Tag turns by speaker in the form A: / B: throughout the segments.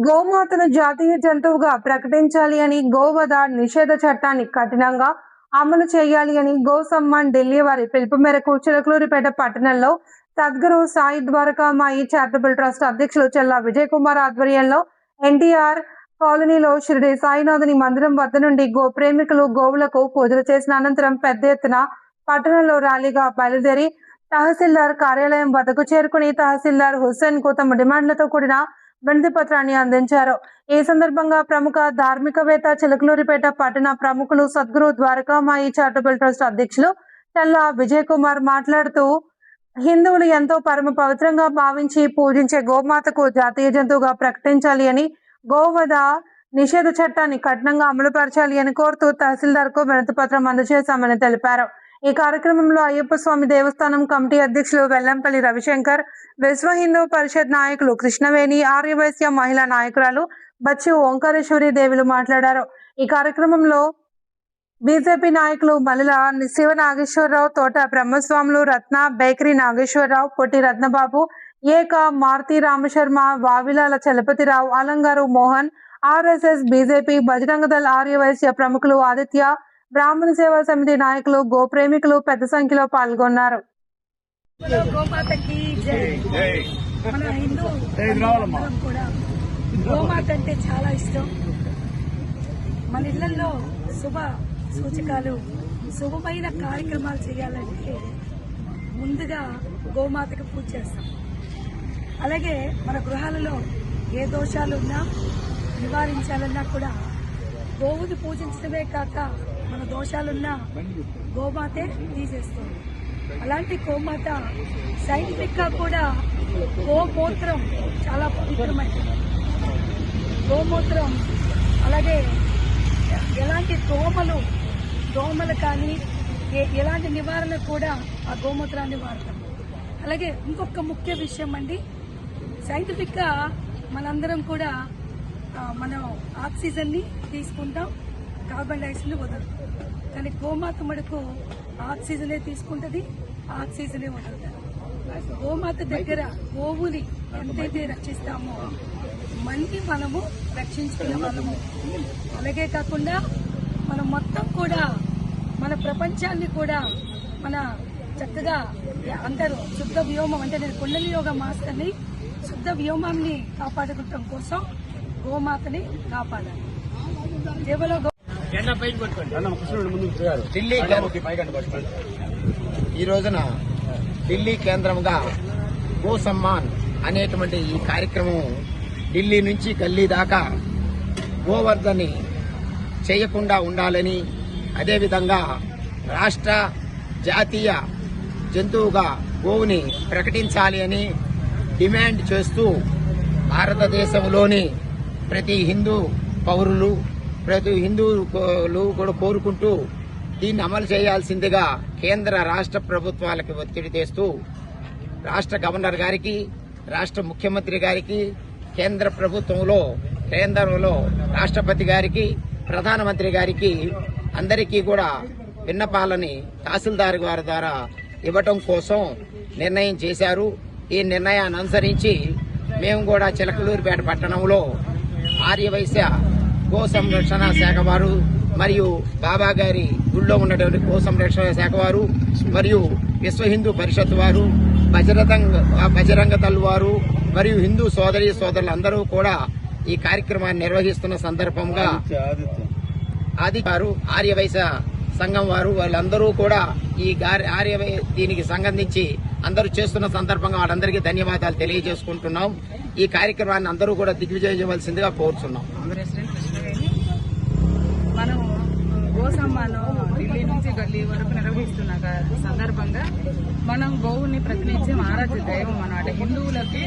A: గోమాతను జాతీయ జంతువుగా ప్రకటించాలి అని గోవధ నిషేధ చట్టాన్ని కఠినంగా అమలు చేయాలి అని గో సమ్మాన్ ఢిల్లీ వారి పిలుపు మేరకు చిలకలూరిపేట పట్టణంలో సద్గురు సాయి ద్వారకామాయి చారిటబుల్ ట్రస్ట్ అధ్యక్షులు చెల్లా విజయ్ కుమార్ ఆధ్వర్యంలో ఎన్టీఆర్ కాలనీలో షిరిడి సాయినాథుని మందిరం వద్ద నుండి గో ప్రేమికులు గోవులకు పూజలు చేసిన అనంతరం పెద్ద ఎత్తున పట్టణంలో ర్యాలీగా బయలుదేరి తహసీల్దార్ కార్యాలయం వద్దకు చేరుకుని తహసీల్దార్ హుస్సేన్ కు తమ డిమాండ్లతో కూడిన వినతి పత్రాన్ని అందించారు. ఈ సందర్భంగా ప్రముఖ ధార్మికవేత్త చిలకలూరిపేట పట్టణ ప్రముఖులు సద్గురు ద్వారకామాయి చారిటబుల్ ట్రస్ట్ అధ్యక్షులు చెల్లా విజయ్ కుమార్ మాట్లాడుతూ హిందువులు ఎంతో పరమ పవిత్రంగా భావించి పూజించే గోమాతకు జాతీయ జంతువుగా ప్రకటించాలి అని గోవధ నిషేధ చట్టాన్ని కఠినంగా అమలుపరచాలి అని కోరుతూ తహసీల్దార్ కు వినతి పత్రం అందజేశామని తెలిపారు. ఈ కార్యక్రమంలో అయ్యప్ప స్వామి దేవస్థానం కమిటీ అధ్యక్షులు వెల్లంపల్లి రవిశంకర్, విశ్వ హిందూ పరిషత్ నాయకులు కృష్ణవేణి, ఆర్యవైశ్య మహిళా నాయకురాలు బచ్చి ఓంకారేశ్వరి దేవులు మాట్లాడారు. ఈ కార్యక్రమంలో బీజేపీ నాయకులు మల్లిల శివ నాగేశ్వరరావు, తోట బ్రహ్మస్వాములు, రత్న, బేకరీ నాగేశ్వరరావు, పొట్టి రత్నబాబు, ఏక మారుతి రామశర్మ, వావిలాల చలపతిరావు, అలంగారు మోహన్, ఆర్ఎస్ఎస్, బీజేపీ, బజరంగ దళ్, ఆర్యవైశ్య ప్రముఖులు, ఆదిత్య, బ్రాహ్మణ సేవా సమితి నాయకులు, గో ప్రేమికులు పెద్ద సంఖ్యలో పాల్గొన్నారు.
B: గోమాత అంటే చాలా ఇష్టం. మన ఇళ్లలో శుభ సూచకాలు, శుభమైన కార్యక్రమాలు చేయాలంటే ముందుగా గోమాతకి పూజ చేస్తాం. అలాగే మన గృహాలలో ఏ దోషాలున్నా నివారించాలన్నా కూడా గోవుని పూజించడమే కాక మన దోషాలున్నా గోమాతే తీసేస్తుంది. అలాంటి గోమాత సైంటిఫిక్ గా కూడా గోమూత్రం చాలా పవిత్రమైనది. గోమూత్రం అలాగే ఎలాంటి దోమలు కానీ ఎలాంటి నివారణ కూడా ఆ గోమూత్రాన్ని వాడతాం. అలాగే ఇంకొక ముఖ్య విషయం అండి, సైంటిఫిక్ గా మనందరం కూడా మనం ఆక్సిజన్ ని తీసుకుంటాం, కార్బన్ డైఆక్సైడ్ ని వదులుతాం. కానీ గోమాత మడుకు ఆక్సిజనే తీసుకుంటది, ఆక్సిజనే వదులుతారు. గోమాత దగ్గర గోవుని ఎంతైతే రక్షిస్తామో మన్ని మనము రక్షించుకునే వాళ్ళము. అలాగే కాకుండా మనం మొత్తం కూడా మన ప్రపంచాన్ని కూడా మన చక్కగా అందరూ శుద్ధ వ్యోమం అంటే నేను కుండలి యోగ మాస్టర్ని శుద్ధ వ్యోమాన్ని కాపాడుకోవడం కోసం గోమాతని కాపాడాలి.
C: ఈ రోజున ఢిల్లీ కేంద్రంగా గో సమ్మాన్ అనేటువంటి ఈ కార్యక్రమం ఢిల్లీ నుంచి గల్లీ దాకా గోవర్ధని చేయకుండా ఉండాలని, అదేవిధంగా రాష్ట్ర జాతీయ జంతువుగా గోవుని ప్రకటించాలి అని డిమాండ్ చేస్తూ భారతదేశంలోని ప్రతి హిందూ పౌరులు, ప్రతి హిందువులు కూడా కోరుకుంటూ దీన్ని అమలు చేయాల్సిందిగా కేంద్ర రాష్ట్ర ప్రభుత్వాలకు ఒత్తిడి తెస్తూ రాష్ట్ర గవర్నర్ గారికి, రాష్ట్ర ముఖ్యమంత్రి గారికి, కేంద్రంలో రాష్ట్రపతి గారికి, ప్రధానమంత్రి గారికి అందరికీ కూడా విన్నపాలని తహసీల్దార్ గారి ద్వారా ఇవ్వటం కోసం నిర్ణయం చేశారు. ఈ నిర్ణయాన్ని అనుసరించి మేము కూడా చిలకలూరిపేట పట్టణంలో ఆర్యవైశ్య గో సంరక్షణ శాఖ వారు మరియు బాబా గారి గుళ్ళో ఉన్నటువంటి గో సంరక్షణ శాఖ వారు మరియు విశ్వ హిందూ పరిషత్ వారు, బజరంగ దళ్ వారు మరియు హిందూ సోదరులు అందరూ కూడా ఈ కార్యక్రమాన్ని నిర్వహిస్తున్న సందర్భంగా ఆర్యవైశ్య సంఘం వారు వాళ్ళందరూ కూడా ఈ దీనికి సంబంధించి అందరూ చేస్తున్న సందర్భంగా వాళ్ళందరికీ ధన్యవాదాలు తెలియజేసుకుంటున్నాం. ఈ కార్యక్రమాన్ని అందరూ కూడా దిగ్విజయం చేయవలసిందిగా కోరుతున్నాం.
D: మనం గోసమ్మాను ఢిల్లీ నుంచి గల్లీ వరకు నిర్వహిస్తున్న సందర్భంగా మనం గోవుని ప్రతినిత్యం ఆరాధ్య దైవం అన్నమాట. హిందువులకి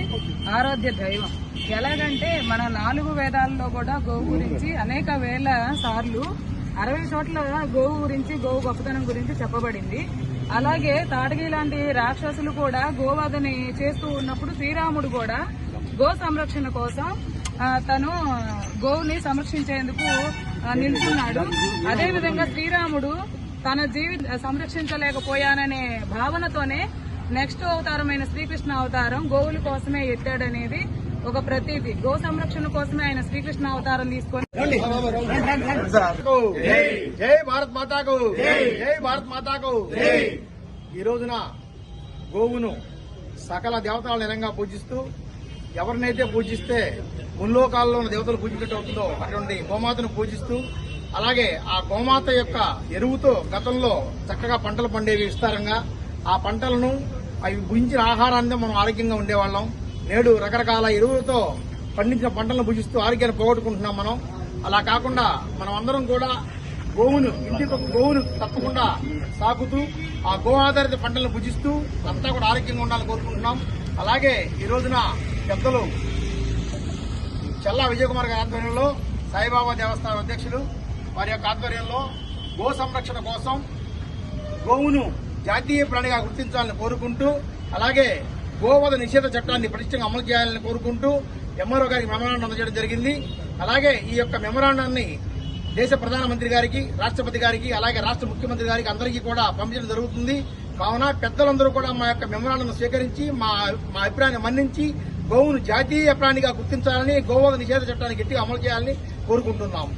D: ఆరాధ్య దైవం. ఎలాగంటే మన 4 వేదాల్లో కూడా గోవు గురించి అనేక వేల సార్లు 60 చోట్ల గోవు గురించి, గోవు గొప్పతనం గురించి చెప్పబడింది. అలాగే తాటగి లాంటి రాక్షసులు కూడా గోవధని చేస్తూ ఉన్నప్పుడు శ్రీరాముడు కూడా గో సంరక్షణ కోసం తను గోవుని సంరక్షించేందుకు నిల్చున్నాడు. అదేవిధంగా శ్రీరాముడు తన సంరక్షించలేకపోయాననే భావనతోనే నెక్స్ట్ అవతారమైన శ్రీకృష్ణ అవతారం గోవుల కోసమే ఎత్తాడనేది ఒక ప్రతీతి. గో సంరక్షణ కోసమే ఆయన శ్రీకృష్ణ అవతారం తీసుకొని
E: జై భారత్ మాతాకు, జై భారత్ మాతాకు. ఈ రోజున గోవును సకల దేవతల నిరంగా పూజిస్తూ, ఎవరినైతే పూజిస్తే ముల్లోకాల్లో ఉన్న దేవతలు పూజించడం అవుతుందో అటువంటి గోమాతను పూజిస్తూ, అలాగే ఆ గోమాత యొక్క ఎరువుతో గతంలో చక్కగా పంటలు పండేవి విస్తారంగా. ఆ పంటలను అవి భుజించిన ఆహారాన్ని మనం ఆరోగ్యంగా ఉండేవాళ్ళం. నేడు రకరకాల ఎరువులతో పండించిన పంటలను భుజిస్తూ ఆరోగ్యాన్ని పోగొట్టుకుంటున్నాం మనం. అలా కాకుండా మనం అందరం కూడా ఇంటికి గోవును తప్పకుండా సాకుతూ ఆ గో ఆధారిత పంటలను భుజిస్తూ అంతా కూడా ఆరోగ్యంగా ఉండాలని కోరుకుంటున్నాం. అలాగే ఈ రోజున పెద్దలు చల్లా విజయకుమార్ గారి ఆధ్వర్యంలో సాయిబాబా దేవస్థానం అధ్యక్షులు వారి యొక్క ఆధ్వర్యంలో గో సంరక్షణ కోసం గోవును జాతీయ ప్రాణిగా గుర్తించాలని కోరుకుంటూ, అలాగే గోవధ నిషేధ చట్టాన్ని పటిష్టంగా అమలు చేయాలని కోరుకుంటూ ఎంఆర్ఓ గారికి మెమరాండం అందజేయడం జరిగింది. అలాగే ఈ యొక్క మెమరాండాన్ని దేశ ప్రధానమంత్రి గారికి, రాష్ట్రపతి గారికి, అలాగే రాష్ట్ర ముఖ్యమంత్రి గారికి అందరికీ కూడా పంపించడం జరుగుతుంది. కావున పెద్దలందరూ కూడా మా యొక్క మెమరాండం స్వీకరించి మా అభిప్రాయాన్ని మన్నించి గోవును జాతీయ ప్రాణిగా గుర్తించాలని, గోవధ నిషేధ చట్టాన్ని గట్టిగా అమలు చేయాలని కోరుకుంటున్నాం.